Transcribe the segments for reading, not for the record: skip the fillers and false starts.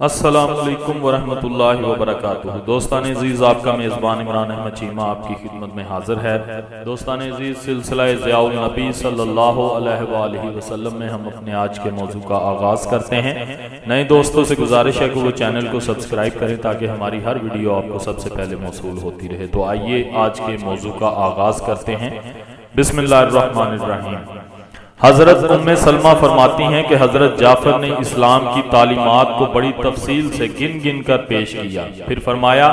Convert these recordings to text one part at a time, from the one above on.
अस्सलाम वालेकुम वरहमतुल्लाहि वबरकातुहू। दोस्तान अजीज़, आपका मेज़बान इमरान अहमद चीमा आपकी खिदमत में हाजिर है। दोस्तान अजीज़, सिलसिला ज़ियाउल नबी सल्लल्लाहु अलैहि वसल्लम में हम अपने आज के मौजू का आगाज़ करते हैं। नए दोस्तों से गुजारिश है कि वो चैनल को सब्सक्राइब करें ताकि हमारी हर वीडियो आपको सबसे पहले मौसूल होती रहे। तो आइए आज के मौजू का आगाज़ करते हैं। बिस्मिल्लाहिर्रहमानिर्रहीम। हज़रत उम्मे सलमा फरमाती हैं कि हज़रत जाफ़र ने इस्लाम की तालीमात को बड़ी तफसील से गिन गिन कर पेश किया। फिर फरमाया,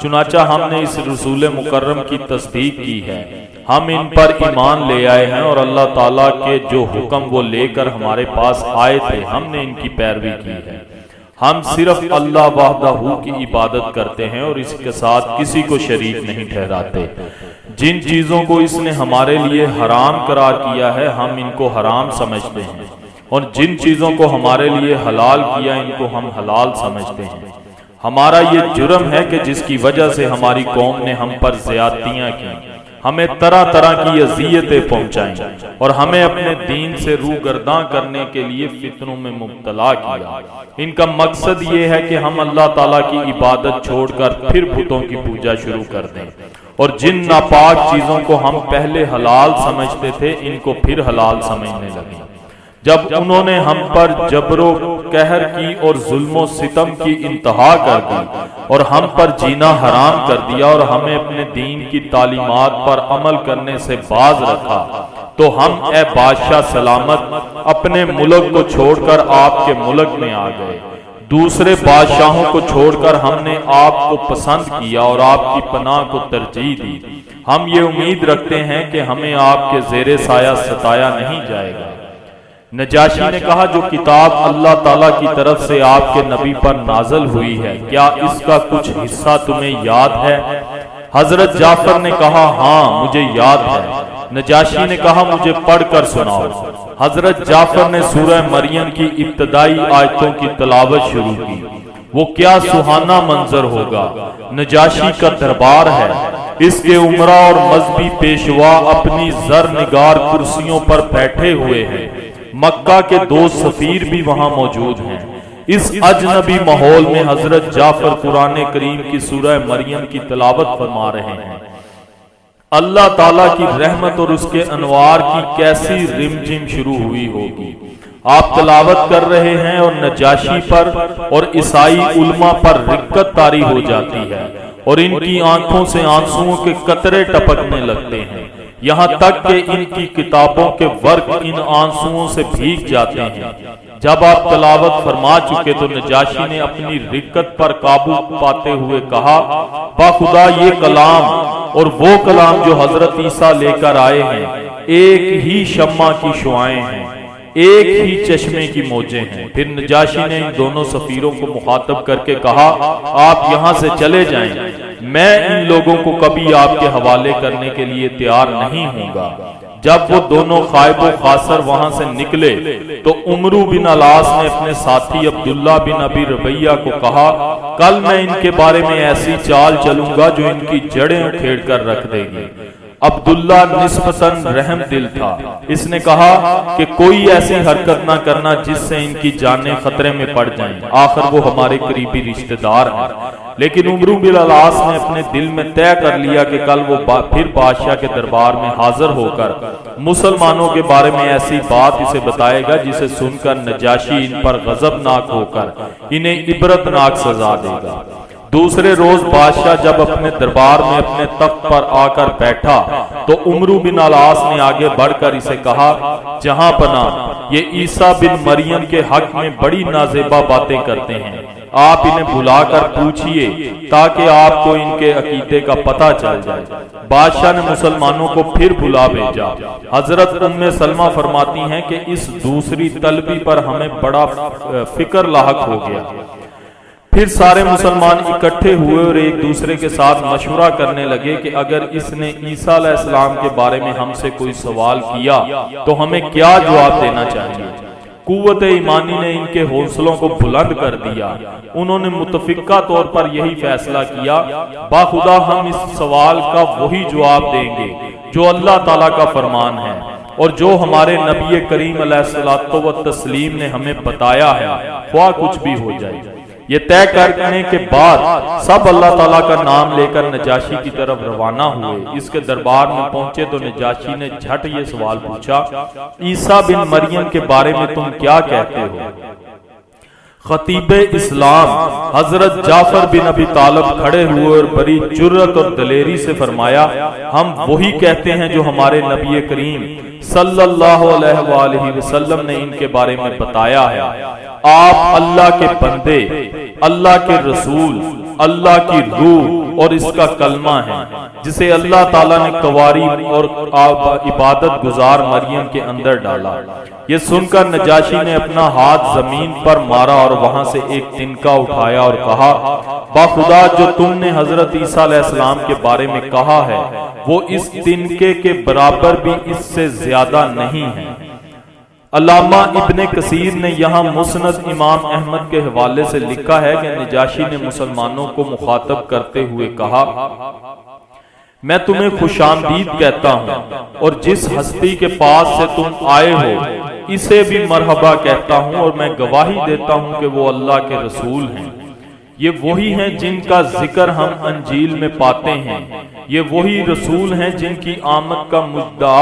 चुनाचा हमने इस रसूल मुकर्रम की तस्दीक की है, हम इन पर ईमान ले आए हैं और अल्लाह ताला के जो हुक्म वो लेकर हमारे पास आए थे हमने इनकी पैरवी की है। हम सिर्फ अल्लाह वहदहू की इबादत करते हैं और इसके साथ किसी को शरीक नहीं ठहराते। जिन चीजों को इसने हमारे लिए हराम करार किया है हम इनको हराम समझते हैं, और जिन चीजों को हमारे लिए हलाल किया इनको हम हलाल समझते हैं। हमारा ये जुर्म है कि जिसकी वजह से हमारी कौम ने हम पर ज्यादतियां की, हमें तरह तरह की अज़ियतें पहुंचाई और हमें अपने दीन से रूगर्दां करने के लिए फितनों में मुब्तला किया। इनका मकसद ये है कि हम अल्लाह ताला की इबादत छोड़कर फिर बुतों की पूजा शुरू कर दें, और जिन नापाक चीजों को हम पहले हलाल समझते थे इनको फिर हलाल समझने लगे। जब उन्होंने हम पर जबरो कहर की और जुल्मो सितम की इंतहा कर दी और हम पर जीना हराम कर दिया और हमें अपने दीन की तालीमात पर अमल करने से बाज रखा, तो हम ए बादशाह सलामत अपने मुल्क को छोड़कर आपके मुल्क में आ गए। दूसरे बादशाहों को छोड़कर हमने आपको पसंद किया और आपकी पनाह को तरजीह दी। हम ये उम्मीद रखते हैं कि हमें आपके ज़ेरे साया सताया नहीं जाएगा। नजाशी ने कहा, जो किताब अल्लाह ताला की तरफ से आपके नबी पर नाजल हुई है, क्या इसका कुछ हिस्सा तुम्हें याद है? हजरत जाफर ने कहा, हाँ मुझे याद है। नजाशी ने कहा, मुझे पढ़कर सुनाओ। हजरत जाफर ने सूरह मरियम की इब्तदाई आयतों की तलावत शुरू की। वो क्या सुहाना मंजर होगा। नजाशी का दरबार है, इसके उमरा और मजहबी पेशवा अपनी जर निगार कुर्सियों पर बैठे हुए हैं। मक्का के 2 सफीर भी वहां मौजूद हैं। इस अजनबी माहौल में हजरत जाफर कुरान करीम की सूरह मरियम की तलावत फरमा रहे हैं। अल्लाह ताला की रहमत और उसके अनवार की कैसी रिमझिम शुरू हुई होगी। आप तलावत कर रहे हैं और नजाशी पर और ईसाई उल्मा पर रिक्कत तारी हो जाती है और इनकी आंखों से आंसुओं के कतरे टपकने लगते हैं, यहाँ तक कि इनकी किताबों के वर्क इन आंसुओं से भीग जाते हैं। जब आप तलावत फरमा चुके तो नजाशी ने अपनी रिक्कत पर काबू पाते हुए कहा, बाखुदा ये कलाम और वो कलाम जो हजरत ईसा लेकर आए हैं एक ही शम्मा की शुआएं हैं, एक ही चश्मे की मौजें हैं। फिर नजाशी ने इन दोनों सफीरों को मुखातब करके कहा, आप यहाँ से चले जाएं, मैं इन लोगों को कभी आपके हवाले करने के लिए तैयार नहीं हूँगा। जब वो दोनों खाइबो खासर वहां से निकले तो उमरू बिन अलास ने अपने साथी अब्दुल्ला बिन अबी रबैया को कहा, कल मैं इनके बारे में ऐसी चाल चलूंगा जो इनकी जड़ें उखेड़ कर रख देगी। अब्दुल्ला निस्बतन रहम दिल था। इसने कहा कि कोई ऐसी हरकत ना करना जिससे इनकी जानें खतरे में पड़ जाएं, आखिर वो हमारे करीबी रिश्तेदार हैं। लेकिन उमरू बिन अलास ने अपने दिल में तय कर लिया कि कल वो फिर बादशाह के दरबार में हाजिर होकर मुसलमानों के बारे में ऐसी बात इसे बताएगा जिसे सुनकर नजाशी इन पर गजबनाक होकर इन्हें इबरतनाक सजा देगा। दूसरे रोज बादशाह जब अपने दरबार में अपने तख्त पर आकर बैठा तो उमरू बिन अलास ने आगे बढ़कर इसे कहा, जहां पना ये ईसा बिन मरियम के हक में बड़ी नाजेबा बातें करते हैं, आप इन्हें बुलाकर पूछिए ताकि आपको इनके अकीदे का पता चल जाए। बादशाह ने मुसलमानों को फिर बुला भेजा। हजरत उम्मे सलमा फरमाती हैं कि इस दूसरी तलबी पर हमें बड़ा फिक्र लाहक हो गया। फिर सारे मुसलमान इकट्ठे हुए और एक दूसरे के साथ मशवरा करने लगे कि अगर इसने ईसा अलैहिस्सलाम के बारे में हमसे कोई सवाल किया तो हमें क्या जवाब देना चाहिए। कुव्वत ईमानी ने इनके हौसलों को बुलंद कर दिया। उन्होंने मुतफिका तौर पर यही फैसला किया, बाखुदा हम इस सवाल का वही जवाब देंगे जो अल्लाह ताला का फरमान है और जो हमारे नबी करीम अलैहिस्सलातो व तस्लीम ने हमें बताया है, ख्वाह कुछ भी हो जाए। ये तय करने के बाद सब अल्लाह ताला का नाम लेकर नजाशी की तरफ रवाना हुए। इसके दरबार में पहुंचे तो नजाशी ने झट ये सवाल पूछा, ईसा बिन मरियम के बारे में तुम क्या कहते हो? खतीब इस्लाम हजरत जाफर बिन अबी तालिब खड़े हुए और बड़ी जुर्रत और दलेरी से फरमाया, हम वही कहते हैं जो हमारे नबी करीम सल्लल्लाहु अलैहि वसल्लम ने इनके बारे में बताया है। आप अल्लाह के बंदे, अल्लाह के रसूल, अल्लाह की रूह और इसका कलमा है, जिसे अल्लाह ताला ने कवारी और इबादत गुजार मरियम के अंदर डाला। ये सुनकर नजाशी ने अपना हाथ जमीन पर मारा और वहां से एक तिनका उठाया और कहा, बाखुदा जो तुमने हजरत ईसा अलैहिस्सलाम के बारे में कहा है वो इस तिनके के बराबर भी इससे ज्यादा नहीं है। अल्लामा इब्ने कसीर ने यहाँ मुस्नद इमाम अहमद के हवाले से लिखा है कि नजाशी ने मुसलमानों को मुखातब करते हुए कहा, मैं तुम्हें खुशामदीद कहता हूँ और जिस हस्ती के पास से तुम आए हो इसे भी मरहबा कहता हूँ और मैं गवाही देता हूँ कि वो अल्लाह के रसूल हैं। ये वही हैं जिनका जिक्र हम अंजील में पाते हैं। ये वही रसूल हैं जिनकी आमद का मुद्दा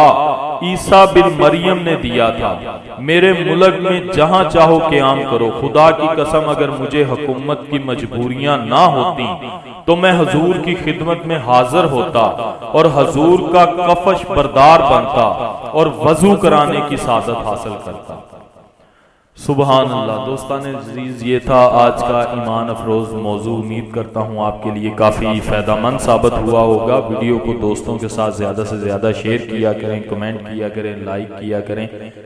ईसा बिन मरियम ने दिया था। मेरे मुल्क में जहां चाहो क़याम करो। खुदा की कसम अगर मुझे हुकूमत की मजबूरियां ना होती तो मैं हजूर की खिदमत में हाजिर होता और हजूर का कफश बरदार बनता और वजू कराने की सादत हासिल करता। सुबहान अल्लाह। दोस्तान अजीज, ये था आज का ईमान अफरोज मौजू। उम्मीद करता हूँ आपके लिए काफ़ी फ़ायदामंद साबित हुआ होगा। वीडियो को दोस्तों के साथ ज़्यादा से ज़्यादा शेयर किया करें, कमेंट किया करें, लाइक किया करें।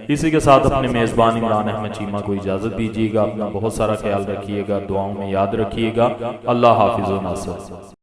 इसी के साथ अपने मेज़बान इमरान अहमद चीमा को इजाज़त दीजिएगा। अपना बहुत सारा ख्याल रखिएगा, दुआओं में याद रखिएगा। अल्लाह हाफिज़ व नासिर।